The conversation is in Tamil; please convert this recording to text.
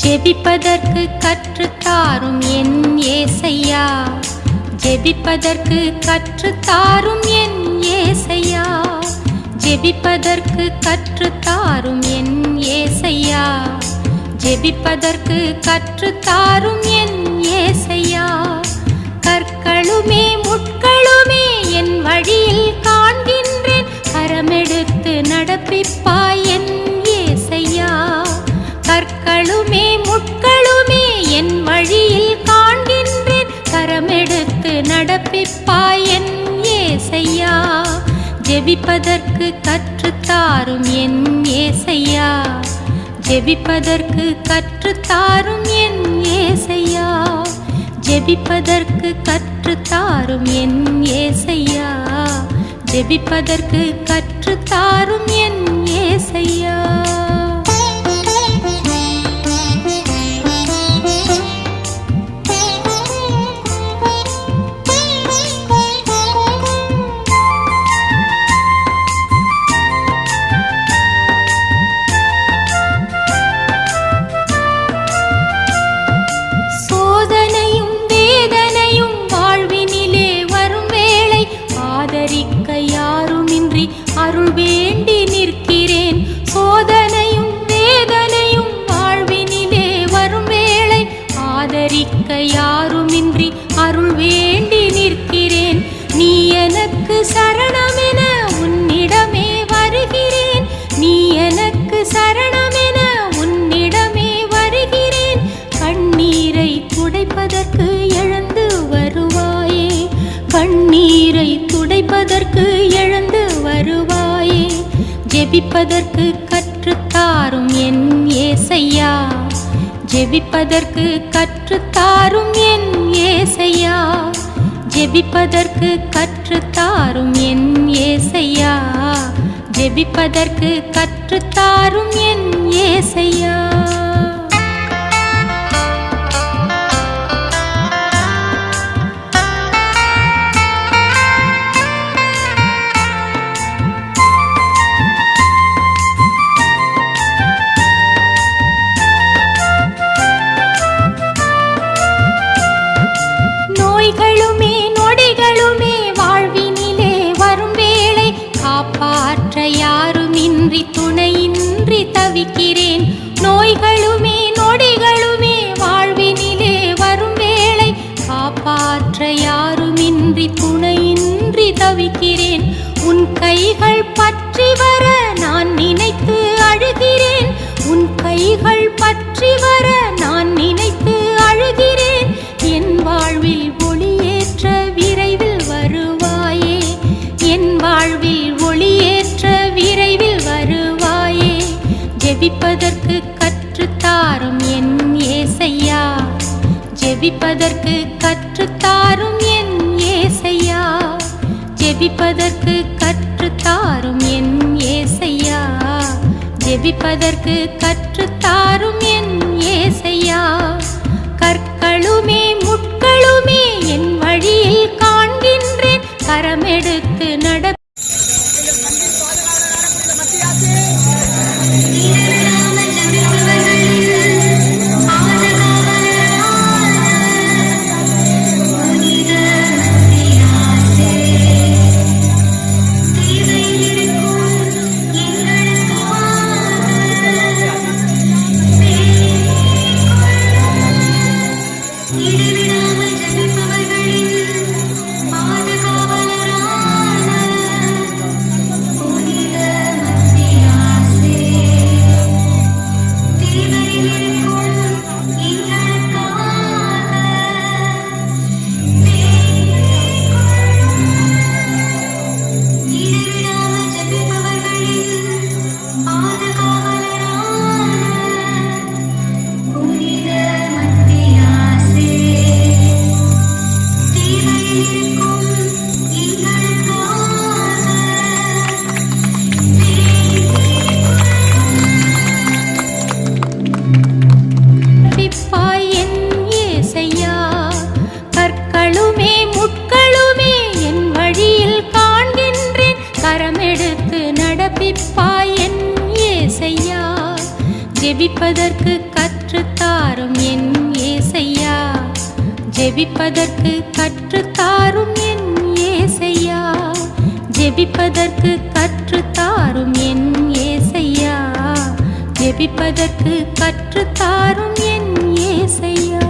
ஜெபிப்பதற்கு கற்றுத்தாரும் என் ஏசையா, ஜெபிப்பதற்கு கற்றுத்தாரும் என் ஏசையா, ஜெபிப்பதற்கு கற்றுத்தாரும் என் ஏசையா, ஜெபிப்பதற்கு கற்றுத்தாரும் என் ஏசையா. கற்களுமே முட்களுமே என் வழியில் காண்கின்றேன், கரமெடுத்து நடப்பிப்பாய் என் ஏசையா. கற்களுமே முட்களுமே என் வழியில் காண்கின்றேன், கரமெடுத்து நடப்பிப்பாய் என் ஏசையா. ஜெபிப்பதற்கு கற்றுத்தாரும் என் ஏசையா, ஜெபிப்பதற்கு கற்றுத்தாரும் என் ஏசையா, ஜெபிப்பதற்கு கற்றுத்தாரும் என் ஏசையா, ஜெபிப்பதற்கு கற்றுத்தாரும் என் ஏசையா. அருள் வேண்டி நிற்கிறேன், சோதனையும் வேதனையும் வாழ்வினிலே வரும் வேளை ஆதரிக்க யாருமின்றி அருள் வேண்டி நிற்கிறேன். நீ எனக்கு சரணமென உன்னிடமே வருகிறேன், நீ எனக்கு சரணமென உன்னிடமே வருகிறேன். கண்ணீரை துடைப்பதற்கு எழுந்து வருவாயே, கண்ணீரை துடைப்பதற்கு எழுந்து வருவாயே. ஜெபிப்பதற்கு கற்றுத்தாரும் என் ஏசையா, ஜெபிப்பதற்கு கற்றுத்தாரும் என் ஏசையா, ஜெபிப்பதற்கு கற்றுத்தாரும் என் ஏசையா, ஜெபிப்பதற்கு கற்றுத்தாரும் என் ஏசையா. நோய்களுமே நொடிகளுமே வாழ்வினிலே வரும் வேளை காப்பாற்ற யாருமின்றி துணையின்றி தவிக்கிறேன். நோய்களுமே நொடிகளுமே வாழ்வினிலே வரும் வேளை காப்பாற்ற யாருமின்றி துணையின்றி தவிக்கிறேன். உன் கைகள் பற்றி வர நான் நினைத்து அழுகிறேன், உன் கைகள் பற்றி வர நான் நினைத்து அழுகிறேன். என் வாழ்வில் ஒளியேற்ற விரைவில் வருவாயே, என் வாழ்வில் ஒளியேற்ற விரைவில் வருவாயே. ஜெபிப்பதற்கு கற்றுத்தாரும் என் ஏசையா, ஜெபிப்பதற்கு கற்றுத்தாரும் என் ஏசையா, ஜெபிப்பதற்கு கற்றுத்தாரும் என் ஏசையா, ஜெபிப்பதற்கு கற்றுத்தாரும் என் ஏசையா. கற்களுமே முட்களுமே என் வழியில் காண்கின்றேன், கரமெடுத்து நட ஜெபிப்பதற்கு கற்றுத்தாரும் என் ஏசையா, ஜெபிப்பதற்கு கற்றுத்தாரும் என் ஏசையா, ஜெபிப்பதற்கு கற்றுத்தாரும் என் ஏசையா, ஜெபிப்பதற்கு கற்றுத்தாரும் என் ஏசையா.